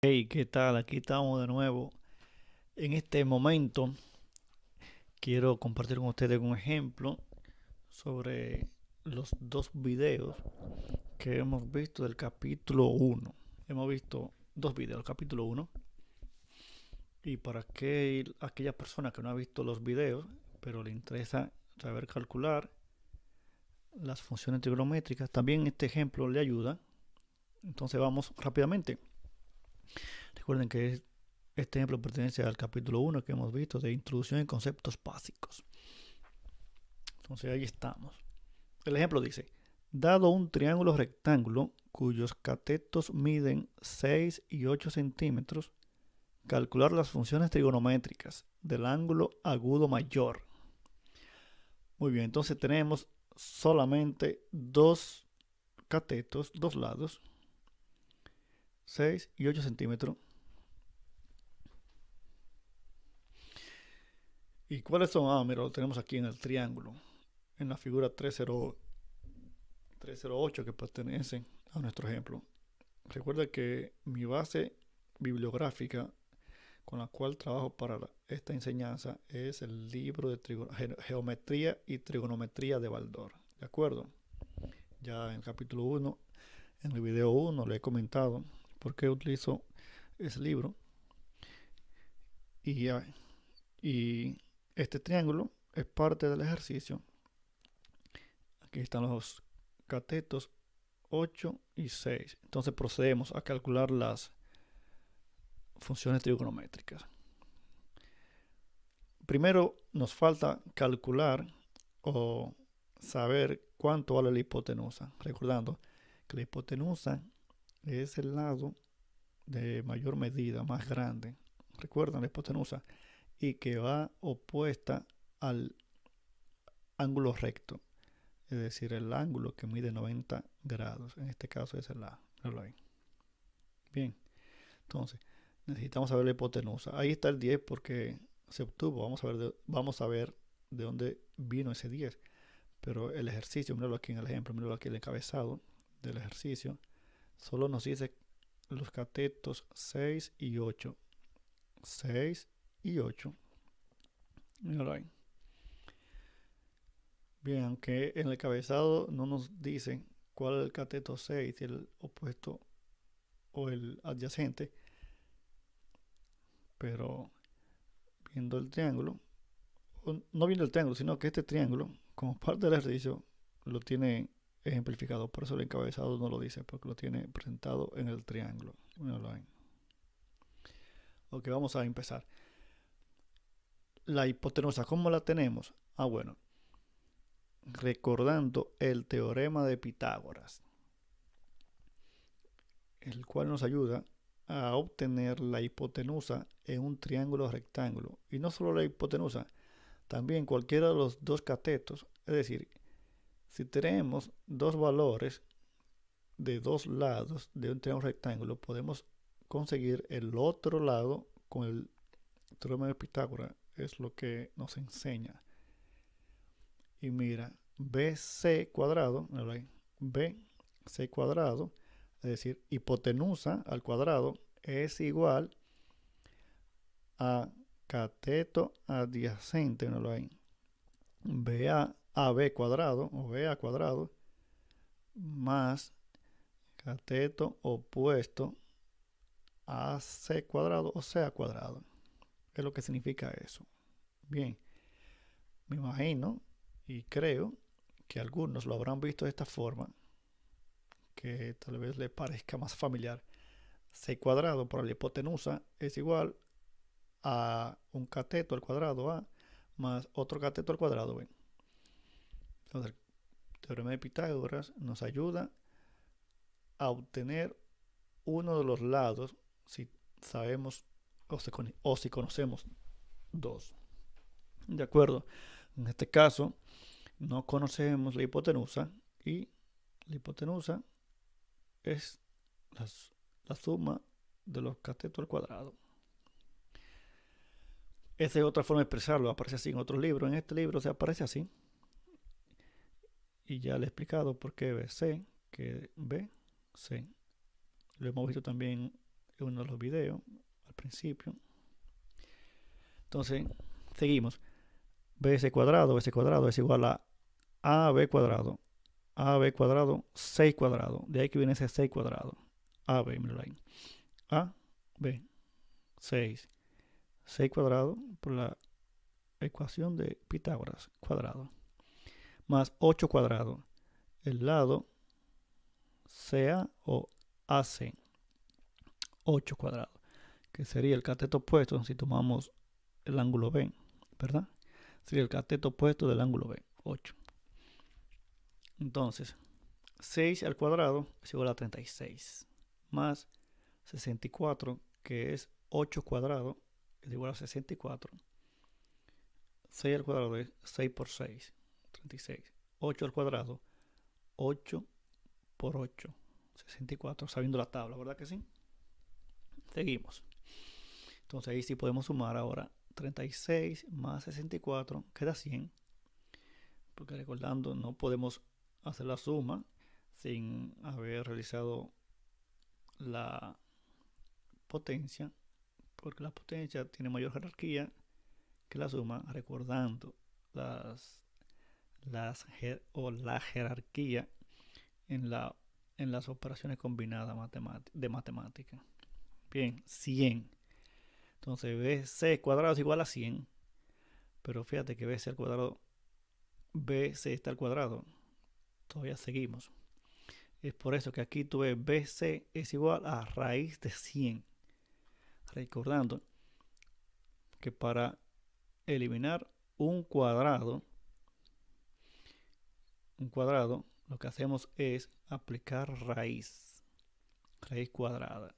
Hey, ¿qué tal? Aquí estamos de nuevo. En este momento quiero compartir con ustedes un ejemplo sobre los dos videos que hemos visto del capítulo uno. Hemos visto dos videos, capítulo uno. Y para aquellas personas que no han visto los videos, pero le interesa saber calcular las funciones trigonométricas, también este ejemplo le ayuda. Entonces vamos rápidamente. Recuerden que este ejemplo pertenece al capítulo uno que hemos visto de Introducción en Conceptos Básicos. Entonces ahí estamos. El ejemplo dice, dado un triángulo rectángulo cuyos catetos miden 6 y 8 centímetros, calcular las funciones trigonométricas del ángulo agudo mayor. Muy bien, entonces tenemos solamente dos catetos, dos lados, 6 y 8 centímetros. ¿Y cuáles son? Ah, mira, lo tenemos aquí en el triángulo, en la figura 308 que pertenece a nuestro ejemplo. Recuerda que mi base bibliográfica con la cual trabajo para esta enseñanza es el libro de Geometría y Trigonometría de Baldor. ¿De acuerdo? Ya en el capítulo uno, en el video uno, le he comentado por qué utilizo ese libro. Y, y este triángulo es parte del ejercicio. Aquí están los catetos 8 y 6. Entonces procedemos a calcular las funciones trigonométricas. Primero nos falta calcular o saber cuánto vale la hipotenusa. Recordando que la hipotenusa es el lado de mayor medida, más grande. Recuerdan la hipotenusa y que va opuesta al ángulo recto, es decir, el ángulo que mide 90 grados. En este caso es el A. Bien, entonces necesitamos saber la hipotenusa. Ahí está el 10 porque se obtuvo. Vamos a ver de dónde vino ese 10. Pero el ejercicio, míralo aquí en el ejemplo, míralo aquí el encabezado del ejercicio, solo nos dice los catetos 6 y 8. 6 y 8. Míralo ahí. Bien, aunque en el encabezado no nos dice cuál es el cateto 6, si el opuesto o el adyacente, pero viendo el triángulo, no viendo el triángulo, sino que este triángulo, como parte del ejercicio, lo tiene ejemplificado. Por eso el encabezado no lo dice, porque lo tiene presentado en el triángulo. Míralo ahí. Ok, vamos a empezar. La hipotenusa, ¿cómo la tenemos? Ah, bueno, recordando el teorema de Pitágoras, el cual nos ayuda a obtener la hipotenusa en un triángulo rectángulo. Y no solo la hipotenusa, también cualquiera de los dos catetos. Es decir, si tenemos dos valores de dos lados de un triángulo rectángulo, podemos conseguir el otro lado con el teorema de Pitágoras. Es lo que nos enseña. Y mira, BC cuadrado, BC cuadrado, es decir, hipotenusa al cuadrado es igual a cateto adyacente, no lo hay, BA a B cuadrado o BA cuadrado más cateto opuesto a C cuadrado o C cuadrado. ¿Qué es lo que significa eso? Bien, me imagino y creo que algunos lo habrán visto de esta forma, que tal vez le parezca más familiar. 6 cuadrado por la hipotenusa es igual a un cateto al cuadrado A más otro cateto al cuadrado B. Entonces, el teorema de Pitágoras nos ayuda a obtener uno de los lados si sabemos o si conocemos dos. De acuerdo, en este caso no conocemos la hipotenusa y la hipotenusa es las, la suma de los catetos al cuadrado. Esa es otra forma de expresarlo, aparece así en otros libros. En este libro se aparece así. Y ya le he explicado por qué BC, que B, C. Lo hemos visto también en uno de los videos al principio. Entonces, seguimos. BC cuadrado es igual a AB cuadrado. AB cuadrado, 6 cuadrado. De ahí que viene ese 6 cuadrado. AB, mira ahí. A, B, 6. 6 cuadrado por la ecuación de Pitágoras cuadrado. Más 8 cuadrado. El lado CA o AC. 8 cuadrado. Que sería el cateto opuesto si tomamos el ángulo B, ¿verdad? Sería el cateto opuesto del ángulo B, 8. Entonces, 6 al cuadrado es igual a 36. Más 64, que es 8 cuadrado, es igual a 64. 6 al cuadrado es 6 por 6, 36. 8 al cuadrado, 8 por 8, 64, sabiendo la tabla, ¿verdad que sí? Seguimos. Entonces ahí sí podemos sumar ahora 36 más 64, queda 100. Porque recordando, no podemos hacer la suma sin haber realizado la potencia, porque la potencia tiene mayor jerarquía que la suma, recordando la jerarquía en las operaciones combinadas de matemática. Bien, 100. Entonces BC cuadrado es igual a 100. Pero fíjate que BC al cuadrado, BC está al cuadrado. Todavía seguimos. Es por eso que aquí tuve BC es igual a raíz de 100. Recordando que para eliminar un cuadrado, lo que hacemos es aplicar raíz cuadrada.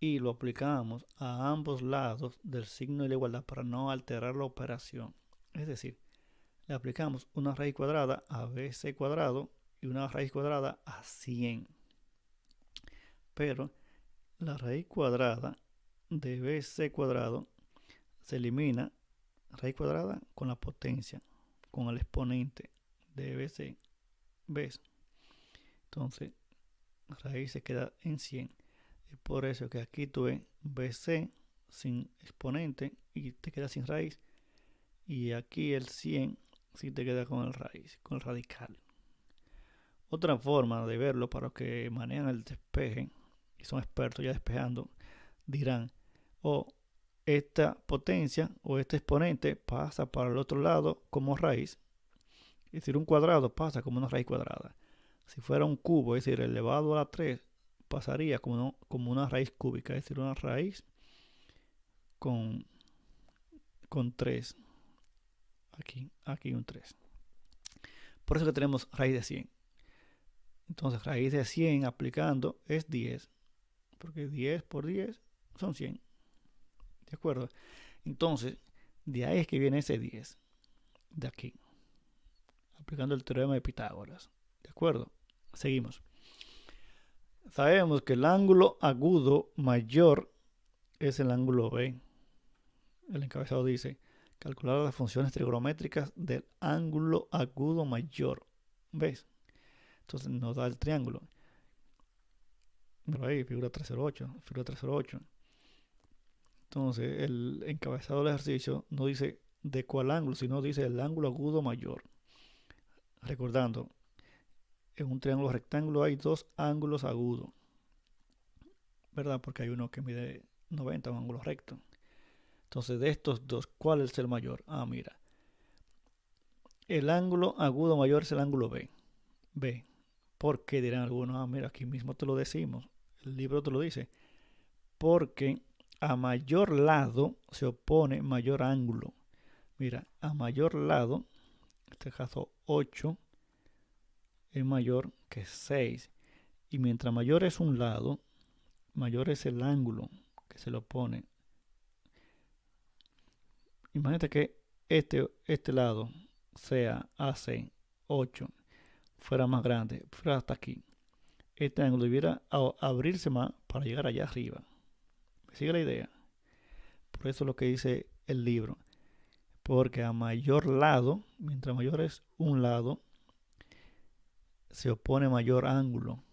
Y lo aplicamos a ambos lados del signo de la igualdad para no alterar la operación. Es decir, le aplicamos una raíz cuadrada a BC cuadrado y una raíz cuadrada a 100. Pero la raíz cuadrada de BC cuadrado se elimina, raíz cuadrada con la potencia, con el exponente de BC, ¿ves? Entonces, raíz se queda en 100. Es por eso que aquí tuve BC sin exponente y te queda sin raíz. Y aquí el 100 sí te queda con el raíz, con el radical. Otra forma de verlo para los que manejan el despeje y son expertos ya despejando, dirán, esta potencia o este exponente pasa para el otro lado como raíz. Es decir, un cuadrado pasa como una raíz cuadrada. Si fuera un cubo, es decir, elevado a la 3, pasaría como una raíz cúbica, es decir, una raíz con 3. Aquí un 3. Por eso que tenemos raíz de 100. Entonces, raíz de 100 aplicando es 10. Porque 10 por 10 son 100. ¿De acuerdo? Entonces, de ahí es que viene ese 10. De aquí. Aplicando el teorema de Pitágoras. ¿De acuerdo? Seguimos. Sabemos que el ángulo agudo mayor es el ángulo B. El encabezado dice, calcular las funciones trigonométricas del ángulo agudo mayor. ¿Ves? Entonces nos da el triángulo. Pero ahí, figura 308. Entonces el encabezado del ejercicio no dice de cuál ángulo, sino dice el ángulo agudo mayor. Recordando, en un triángulo rectángulo hay dos ángulos agudos, ¿verdad? Porque hay uno que mide 90, un ángulo recto. Entonces, de estos dos, ¿cuál es el mayor? Mira. El ángulo agudo mayor es el ángulo B. B. ¿Por qué dirán algunos? Mira, aquí mismo te lo decimos. El libro te lo dice. Porque a mayor lado se opone mayor ángulo. Mira, a mayor lado, en este caso 8, es mayor que 6. Y mientras mayor es un lado, mayor es el ángulo que se le opone. Imagínate que este lado sea AC 8, fuera más grande, fuera hasta aquí. Este ángulo debiera abrirse más para llegar allá arriba. ¿Me sigue la idea? Por eso es lo que dice el libro. Porque a mayor lado, mientras mayor es un lado, se opone mayor ángulo.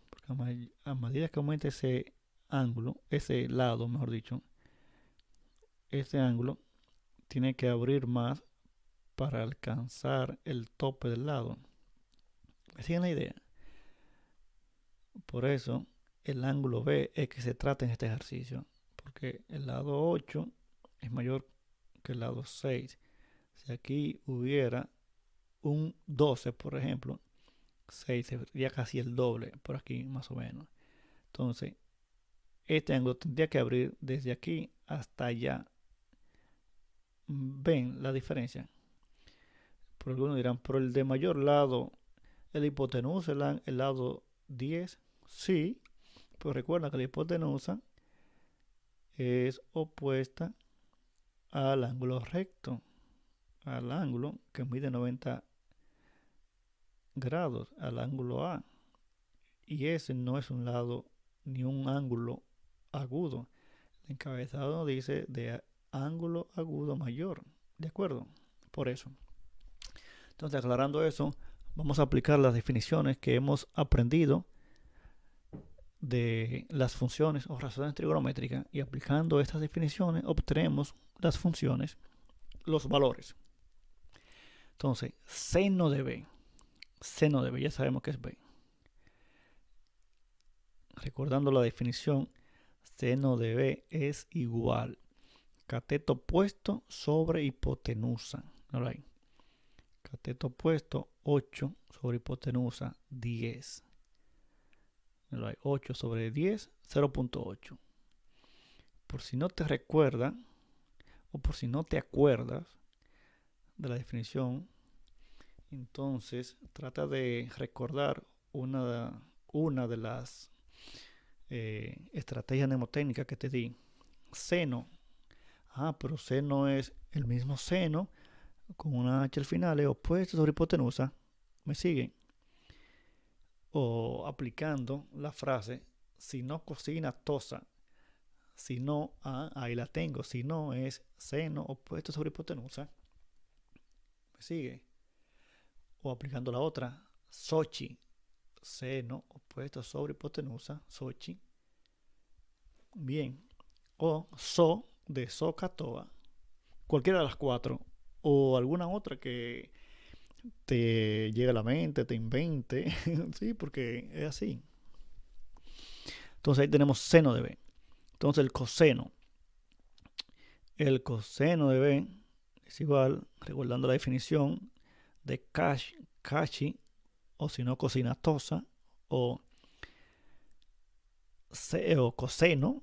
Porque a medida que aumente ese ángulo, ese lado, mejor dicho, ese ángulo tiene que abrir más para alcanzar el tope del lado. ¿Me siguen la idea? Por eso el ángulo B es que se trata en este ejercicio, porque el lado 8 es mayor que el lado 6. Si aquí hubiera un 12, por ejemplo, 6 sería casi el doble, por aquí más o menos. Entonces, este ángulo tendría que abrir desde aquí hasta allá. ¿Ven la diferencia? Por algunos dirán, por el de mayor lado, el hipotenusa, el lado 10, sí, pero recuerda que la hipotenusa es opuesta al ángulo recto, al ángulo que mide 90 grados, al ángulo A. Y ese no es un lado ni un ángulo agudo. El encabezado dice de ángulo agudo mayor. ¿De acuerdo? Por eso. Entonces, aclarando eso, vamos a aplicar las definiciones que hemos aprendido de las funciones o razones trigonométricas, y aplicando estas definiciones obtenemos las funciones, los valores. Entonces, seno de B. Seno de B, ya sabemos que es B. Recordando la definición, seno de B es igual cateto opuesto sobre hipotenusa. Right. Cateto opuesto 8 sobre hipotenusa 10. Right. 8 sobre 10, 0.8. Por si no te recuerda o por si no te acuerdas de la definición, entonces trata de recordar una de las estrategias mnemotécnicas que te di. Seno. Pero seno es el mismo seno con una h al final, es opuesto sobre hipotenusa. ¿Me siguen? O aplicando la frase, si no cocina tosa. Si no, ahí la tengo. Si no es seno opuesto sobre hipotenusa. ¿Me sigue? O aplicando la otra, Sochi. Seno opuesto sobre hipotenusa. Sochi. Bien. O so de Socatoa. Cualquiera de las cuatro. O alguna otra que te llegue a la mente, te invente. Sí, porque es así. Entonces ahí tenemos seno de B. Entonces el coseno. El coseno de B es igual, recordando la definición de Cauchy, o si no cosinatosa, o coseno.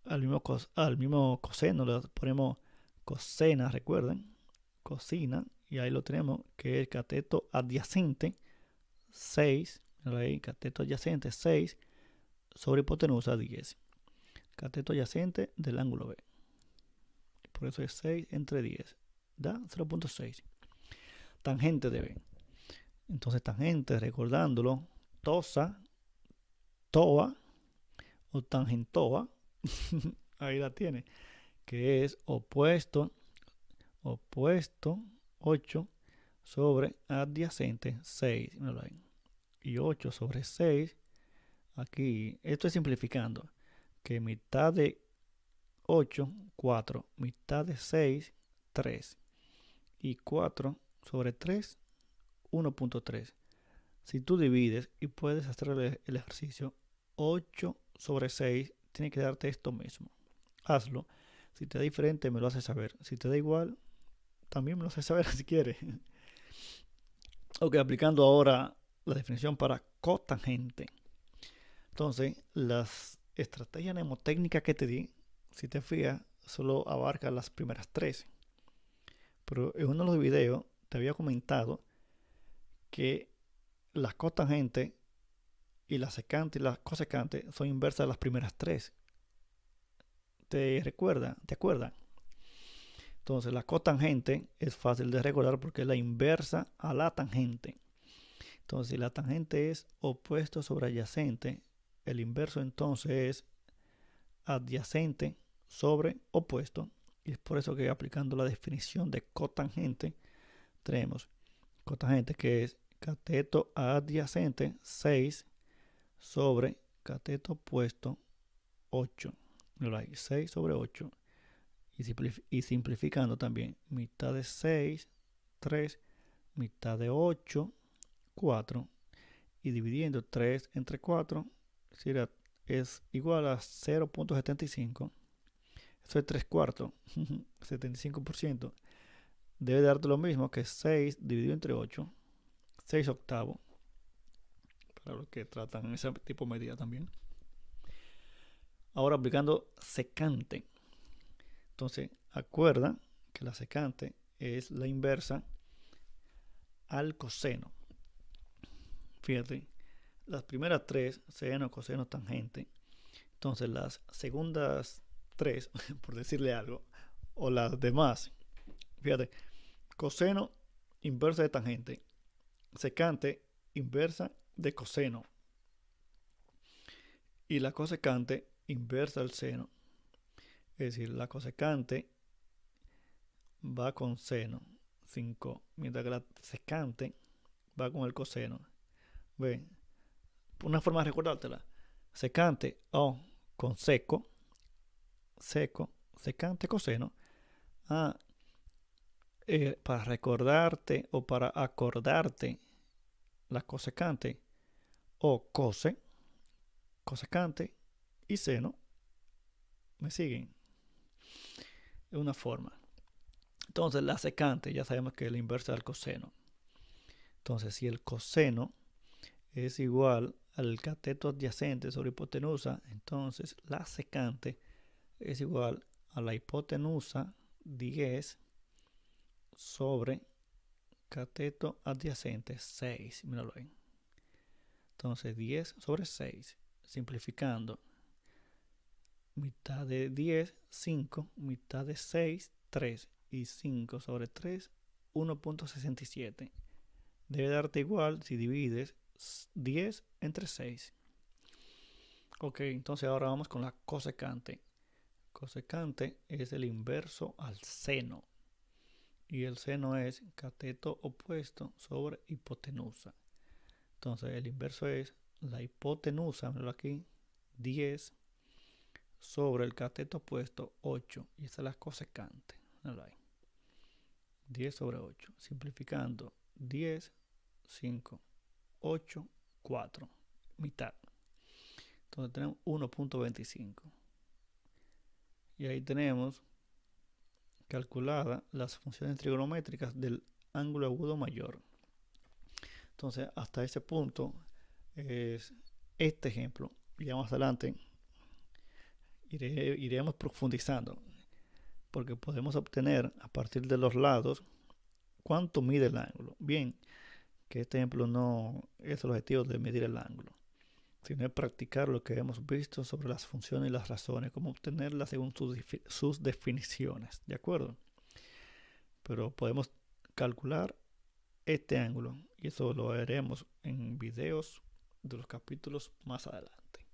Al mismo coseno le ponemos cosena, recuerden, cocina, y ahí lo tenemos, que es el cateto adyacente 6, ahí, cateto adyacente 6 sobre hipotenusa 10, cateto adyacente del ángulo B, por eso es 6 entre 10, da 0.6. Tangente de B, entonces tangente, recordándolo, tosa, toa o tangentoa, ahí la tiene, que es opuesto 8 sobre adyacente 6. Y 8 sobre 6, aquí, esto es simplificando, que mitad de 8, 4, mitad de 6, 3. Y 4 sobre 3, 1.3. Si tú divides y puedes hacer el ejercicio, 8 sobre 6 tiene que darte esto mismo. Hazlo. Si te da diferente, me lo haces saber. Si te da igual, también me lo haces saber si quieres. Ok, aplicando ahora la definición para cotangente. Entonces, las estrategias mnemotécnicas que te di, si te fijas, solo abarcan las primeras 3. Pero en uno de los videos te había comentado que las cotangentes y la secante y la cosecante son inversas de las primeras 3. ¿Te recuerda? ¿Te acuerdas? Entonces, la cotangente es fácil de recordar porque es la inversa a la tangente. Entonces, si la tangente es opuesto sobre adyacente, el inverso entonces es adyacente sobre opuesto. Y es por eso que aplicando la definición de cotangente, tenemos cotangente que es cateto adyacente 6 sobre cateto opuesto 8. Míralo ahí, 6 sobre 8. Y simplificando también, mitad de 6, 3, mitad de 8, 4. Y dividiendo 3 entre 4, es igual a 0.75. Eso es 3 cuartos, 75%. Debe darte lo mismo que 6 dividido entre 8, 6 octavos, para los que tratan ese tipo de medida también. Ahora aplicando secante. Entonces, acuerda que la secante es la inversa al coseno. Fíjate, las primeras 3, seno, coseno, tangente. Entonces, las segundas 3, por decirle algo, o las demás, fíjate, coseno, inversa de tangente. Secante, inversa de coseno. Y la cosecante, inversa del seno. Es decir, la cosecante va con seno, 5, mientras que la secante va con el coseno. Ve, una forma de recordártela. Secante o con seco, secante, coseno. Para recordarte o para acordarte la cosecante o cosecante y seno. ¿Me siguen? Es una forma. Entonces la secante ya sabemos que es la inversa del coseno. Entonces si el coseno es igual al cateto adyacente sobre hipotenusa, entonces la secante es igual a la hipotenusa 10 sobre cateto adyacente 6. Míralo ahí. Entonces 10 sobre 6. Simplificando. Mitad de 10, 5. Mitad de 6, 3. Y 5 sobre 3, 1.67. Debe darte igual si divides 10 entre 6. Ok, entonces ahora vamos con la cosecante. Cosecante es el inverso al seno. Y el seno es cateto opuesto sobre hipotenusa. Entonces el inverso es la hipotenusa, míralo aquí, 10 sobre el cateto opuesto 8. Y esa es la cosecante. Míralo ahí. 10 sobre 8. Simplificando, 10, 5, 8, 4. Mitad. Entonces tenemos 1.25. Y ahí tenemos calculada las funciones trigonométricas del ángulo agudo mayor. Entonces, hasta ese punto es este ejemplo. Ya más adelante iremos profundizando, porque podemos obtener a partir de los lados cuánto mide el ángulo. Bien, que este ejemplo no es el objetivo de medir el ángulo, sino de practicar lo que hemos visto sobre las funciones y las razones, cómo obtenerlas según sus definiciones, ¿de acuerdo? Pero podemos calcular este ángulo y eso lo veremos en videos de los capítulos más adelante.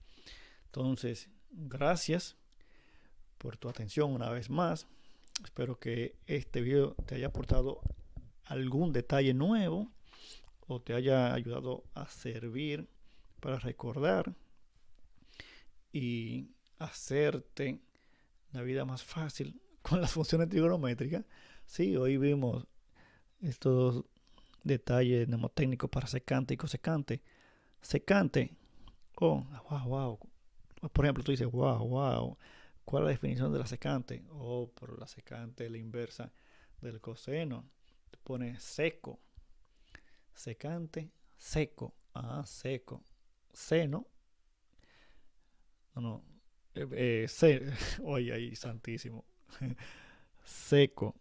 Entonces, gracias por tu atención una vez más. Espero que este video te haya aportado algún detalle nuevo o te haya ayudado a servir para recordar y hacerte la vida más fácil con las funciones trigonométricas. Sí, hoy vimos estos detalles mnemotécnicos para secante y cosecante. Secante, wow. Por ejemplo, tú dices, wow. ¿Cuál es la definición de la secante? Pero la secante es la inversa del coseno. Te pones seco. Secante, seco. Seco. Seno. Oye, ahí, santísimo. Seco.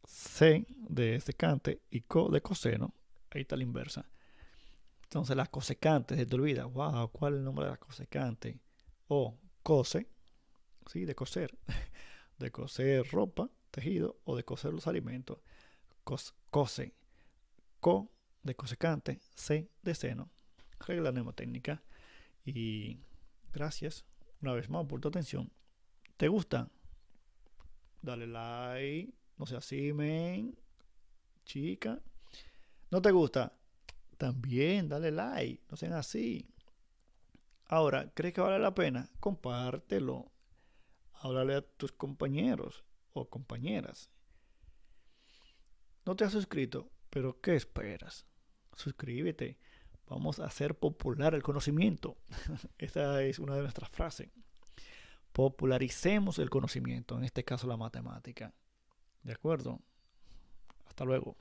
C de secante y co de coseno. Ahí está la inversa. Entonces la cosecante, se te olvida, wow, ¿cuál es el nombre de la cosecante? O cose, ¿sí? De coser. De coser ropa, tejido o de coser los alimentos. Cose. Co de cosecante, C de seno. Regla mnemotécnica. Y gracias una vez más por tu atención. ¿Te gusta? Dale like. No seas así, men. Chica. ¿No te gusta? También dale like. No sean así. Ahora, ¿crees que vale la pena? Compártelo. Háblale a tus compañeros o compañeras. ¿No te has suscrito? ¿Pero qué esperas? Suscríbete. Vamos a hacer popular el conocimiento. Esa es una de nuestras frases. Popularicemos el conocimiento, en este caso la matemática. ¿De acuerdo? Hasta luego.